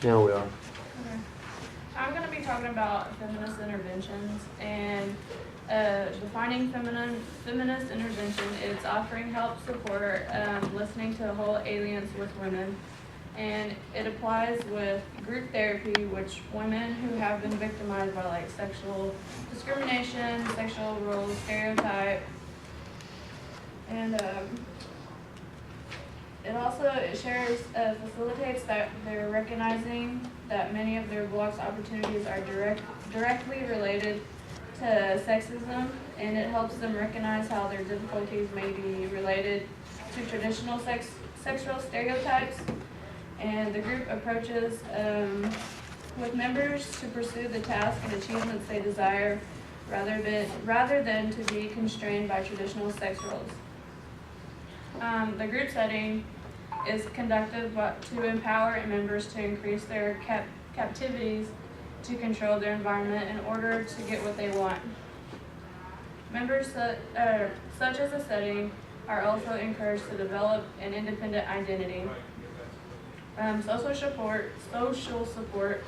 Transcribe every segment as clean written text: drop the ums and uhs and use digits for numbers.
Yeah, we are. Okay. I'm going to be talking about feminist interventions and defining feminist intervention. It's offering help, support, listening to the whole alliance with women. And it applies with group therapy, which women who have been victimized by like sexual discrimination, sexual roles, stereotype, and facilitates that they're recognizing that many of their blocked opportunities are directly related to sexism, and it helps them recognize how their difficulties may be related to traditional sexual stereotypes. And the group approaches with members to pursue the tasks and achievements they desire rather than to be constrained by traditional sex roles. The group setting is conducted to empower members to increase their captivities to control their environment in order to get what they want. Members such as the setting are also encouraged to develop an independent identity. Social support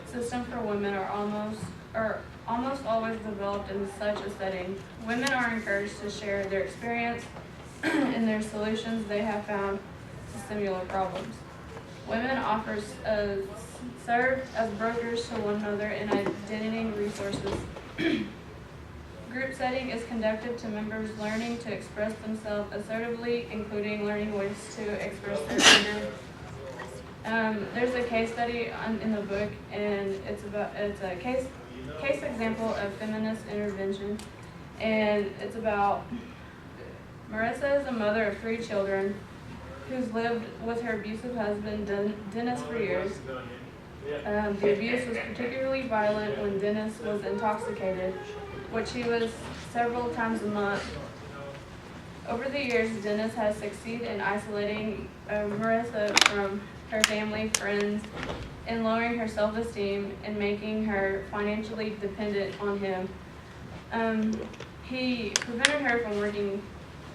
system for women are almost always developed in such a setting. Women are encouraged to share their experience and their solutions they have found to similar problems. Women serve as brokers to one another in identity resources. Group setting is conducted to members learning to express themselves assertively, including learning ways to express their anger. There's a case study in the book, and it's a case example of feminist intervention, and it's about Marissa is a mother of 3 children who's lived with her abusive husband, Dennis, for years. The abuse was particularly violent when Dennis was intoxicated, which he was several times a month. Over the years, Dennis has succeeded in isolating Marissa from her family, friends, and lowering her self-esteem and making her financially dependent on him. He prevented her from working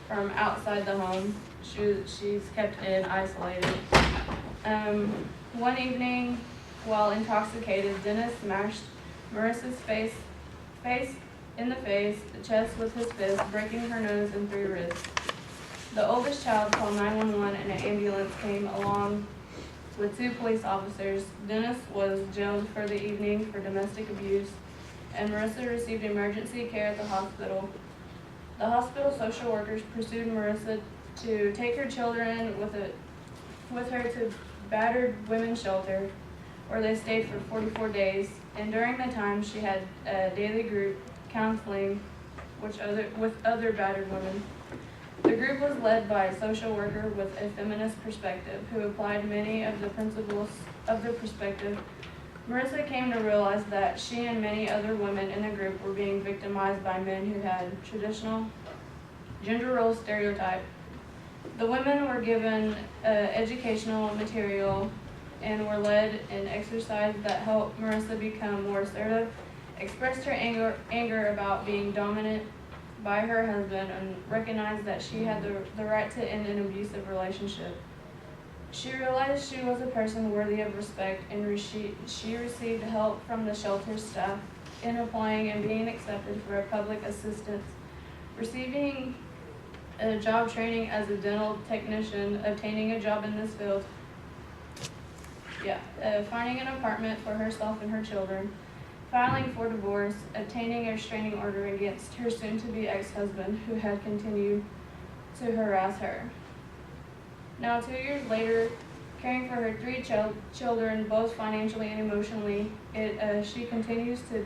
from outside the home. She's kept in, isolated. One evening, while intoxicated, Dennis smashed Marissa's face in the face, the chest with his fist, breaking her nose and 3 wrists. The oldest child called 911 and an ambulance came along with 2 police officers. Dennis was jailed for the evening for domestic abuse, and Marissa received emergency care at the hospital. The hospital social workers pursued Marissa to take her children with her to battered women's shelter, where they stayed for 44 days. And during the time, she had daily group counseling with other battered women. The group was led by a social worker with a feminist perspective who applied many of the principles of the perspective. Marissa came to realize that she and many other women in the group were being victimized by men who had traditional gender role stereotype. The women were given educational material and were led in exercise that helped Marissa become more assertive, expressed her anger about being dominant by her husband, and recognized that she had the right to end an abusive relationship. She realized she was a person worthy of respect, and she received help from the shelter staff in applying and being accepted for a public assistance, receiving a job training as a dental technician, obtaining a job in this field, finding an apartment for herself and her children, filing for divorce, obtaining a restraining order against her soon-to-be ex-husband who had continued to harass her. Now, 2 years later, caring for her 3 children, both financially and emotionally, it continuously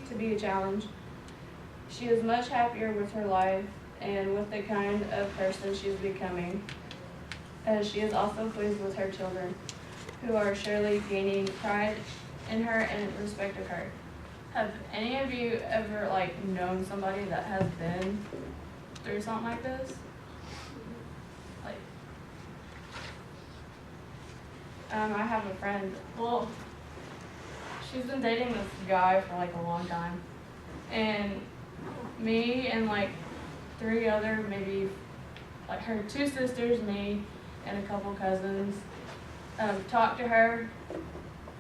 to be a challenge. She is much happier with her life and with the kind of person she is becoming. She is also pleased with her children, who are surely gaining pride in her and respect of her. Have any of you ever known somebody that has been through something like this? I have a friend. Well, she's been dating this guy for a long time, and me and 3 other, maybe her 2 sisters, me, and a couple cousins, talked to her,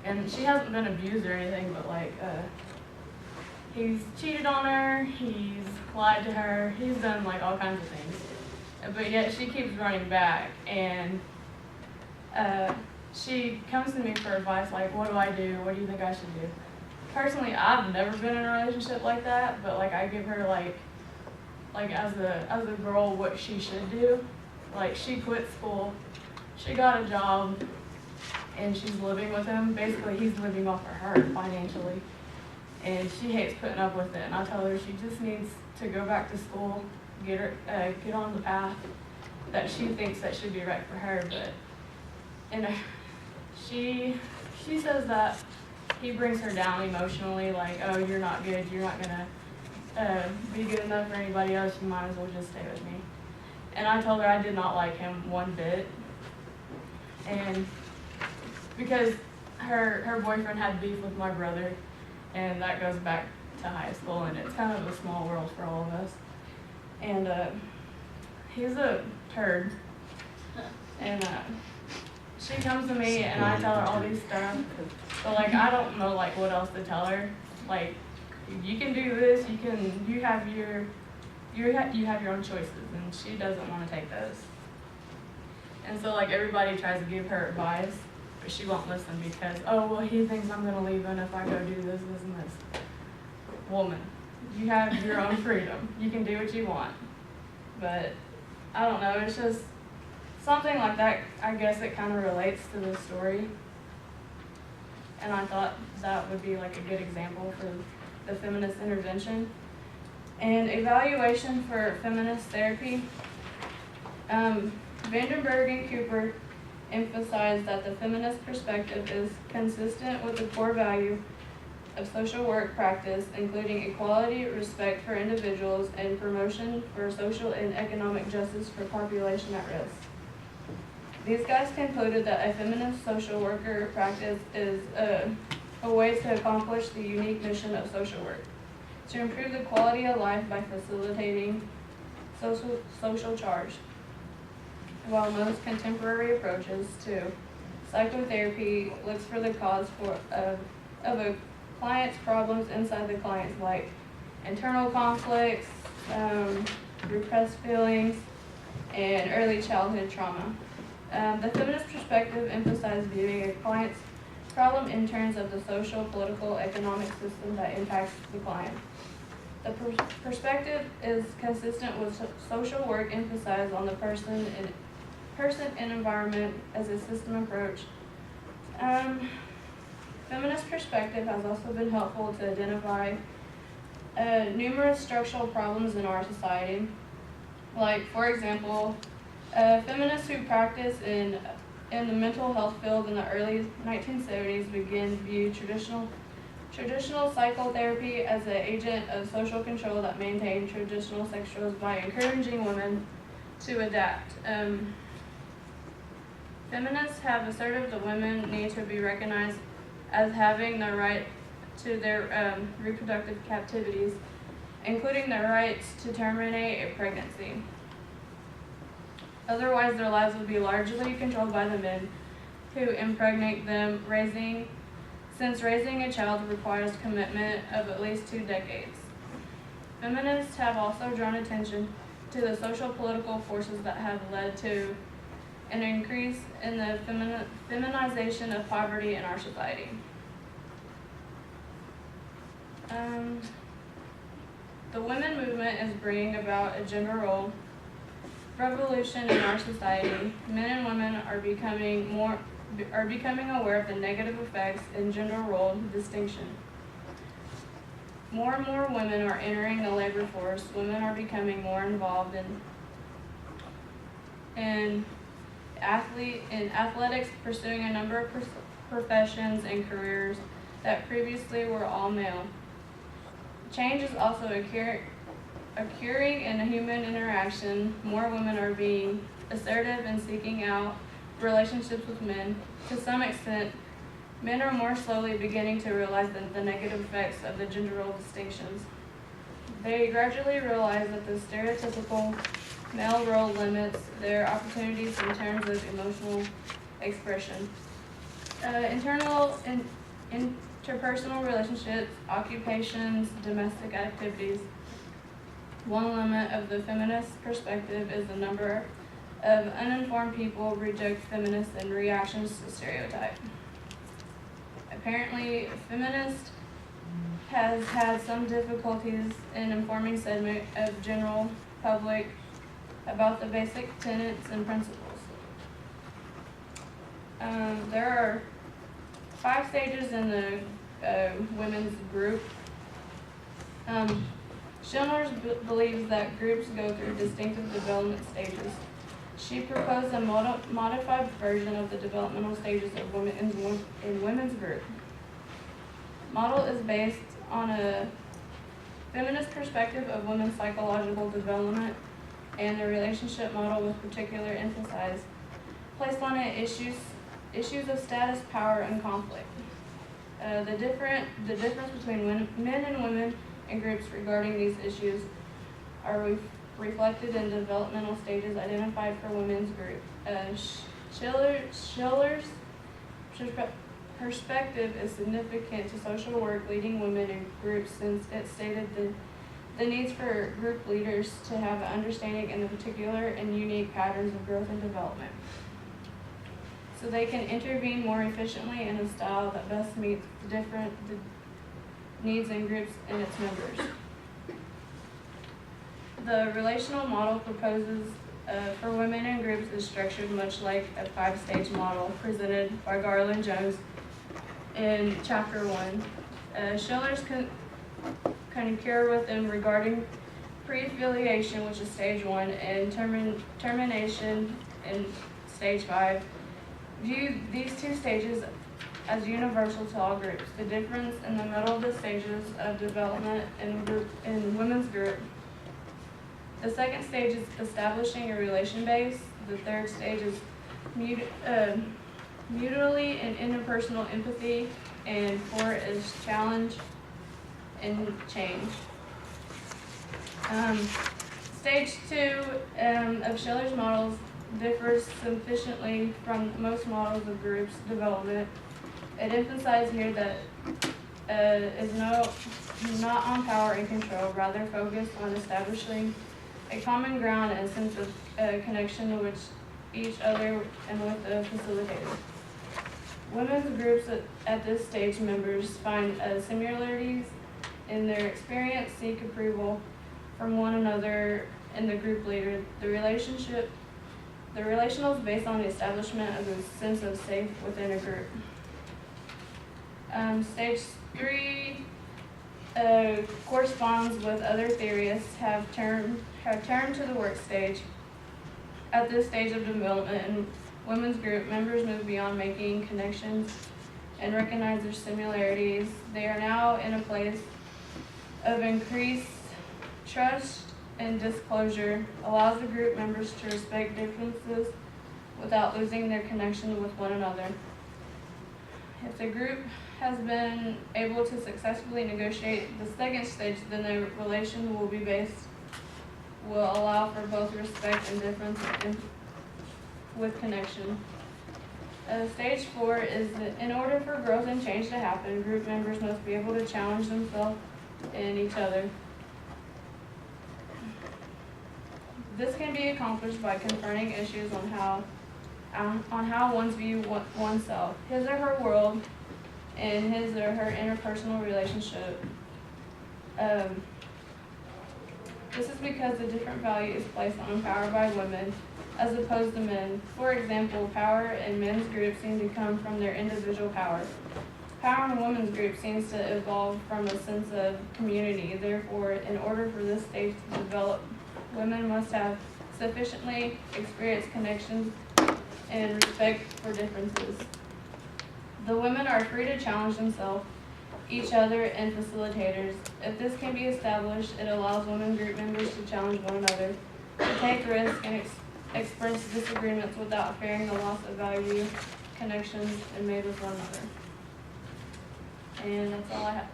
and she hasn't been abused or anything, but like he's cheated on her, he's lied to her, he's done like all kinds of things, but yet she keeps running back, and she comes to me for advice like, what do I do, what do you think I should do? Personally, I've never been in a relationship like that, but like I give her like as a girl what she should do. Like, she quit school, she got a job, and she's living with him. Basically, he's living off of her financially, and she hates putting up with it. And I tell her she just needs to go back to school, get on the path that she thinks that should be right for her. But she says that he brings her down emotionally, like, oh, you're not good, you're not gonna be good enough for anybody else, you might as well just stay with me. And I told her I did not like him one bit, and because her boyfriend had beef with my brother, and that goes back to high school, and it's kind of a small world for all of us. And he's a turd, and she comes to me and I tell her all these stuff, but like I don't know like what else to tell her. Like, you can do this, you have your own choices, and she doesn't want to take those. And so like everybody tries to give her advice, but she won't listen because, oh well, he thinks I'm gonna leave him if I go do this, this, and this. Woman, you have your own freedom. You can do what you want. But I don't know, it's just something like that. I guess it kind of relates to this story, and I thought that would be like a good example for the feminist intervention. And evaluation for feminist therapy. Vandenberg and Cooper emphasized that the feminist perspective is consistent with the core value of social work practice, including equality, respect for individuals, and promotion for social and economic justice for population at risk. These guys concluded that a feminist social worker practice is a way to accomplish the unique mission of social work, to improve the quality of life by facilitating social change, while most contemporary approaches to psychotherapy looks for the cause of a client's problems inside the client's, like internal conflicts, repressed feelings, and early childhood trauma. The feminist perspective emphasized viewing a client's problem in terms of the social, political, economic system that impacts the client. The perspective is consistent with social work emphasized on the person and environment as a system approach. Feminist perspective has also been helpful to identify numerous structural problems in our society. Like, for example, feminists who practice in the mental health field in the early 1970s began to view traditional psychotherapy as an agent of social control that maintained traditional sex roles by encouraging women to adapt. Feminists have asserted that women need to be recognized as having the right to their reproductive captivities, including the right to terminate a pregnancy. Otherwise, their lives would be largely controlled by the men who impregnate them, since raising a child requires commitment of at least 2 decades. Feminists have also drawn attention to the social political forces that have led to an increase in the feminization of poverty in our society. The women movement is bringing about a gender role revolution in our society. Men and women are becoming aware of the negative effects in gender role distinction. More and more women are entering the labor force. Women are becoming more involved in athletics, pursuing a number of professions and careers that previously were all male. Change is also occurring in human interaction. More women are being assertive and seeking out relationships with men. To some extent, men are more slowly beginning to realize the negative effects of the gender role distinctions. They gradually realize that the stereotypical male role limits their opportunities in terms of emotional expression. Internal and interpersonal relationships, occupations, domestic activities. One limit of the feminist perspective is the number of uninformed people reject feminists in reactions to stereotype. Apparently, feminist has had some difficulties in informing segment of general public about the basic tenets and principles. There are 5 stages in the women's group. Schindler believes that groups go through distinctive development stages. She proposed a modified version of the developmental stages of women in women's group. Model is based on a feminist perspective of women's psychological development and the relationship model with particular emphasis placed on it issues of status, power, and conflict. The difference between men and women in groups regarding these issues are reflected in developmental stages identified for women's group. Schiller's perspective is significant to social work leading women in groups since it stated the needs for group leaders to have an understanding in the particular and unique patterns of growth and development, so they can intervene more efficiently in a style that best meets the needs in groups and its members. The relational model proposes for women in groups is structured much like a 5-stage model presented by Garland Jones in Chapter 1. Schiller's concur with them regarding pre-affiliation, which is Stage 1, and termination in Stage 5. View these 2 stages as universal to all groups. The difference in the middle of the stages of development in women's group. The 2nd stage is establishing a relation base. The 3rd stage is mutually and interpersonal empathy, and 4 is challenge and change. Stage 2 of Schiller's models differs sufficiently from most models of groups development. It emphasizes here that is not on power and control, rather focused on establishing a common ground and a sense of connection with each other and with the facilitator. Women's groups at this stage members find similarities in their experience, seek approval from one another and the group leader. The relational is based on the establishment of a sense of safe within a group. Stage 3 corresponds with other theorists have turned to the work stage. At this stage of development in women's group, members move beyond making connections and recognize their similarities. They are now in a place of increased trust and disclosure, allows the group members to respect differences without losing their connection with one another. If the group has been able to successfully negotiate the 2nd stage, then the relation will allow for both respect and difference with connection. Stage 4 is that in order for growth and change to happen, group members must be able to challenge themselves and each other. This can be accomplished by confronting issues on how one's view oneself, his or her world, and his or her interpersonal relationship. This is because the different value is placed on power by women as opposed to men. For example, power in men's groups seems to come from their individual power. Power in women's group seems to evolve from a sense of community. Therefore, in order for this stage to develop, women must have sufficiently experienced connections and respect for differences. The women are free to challenge themselves, each other, and facilitators. If this can be established, it allows women group members to challenge one another, to take risks, and express disagreements without fearing the loss of value, connections, and made with one another. And that's all I have.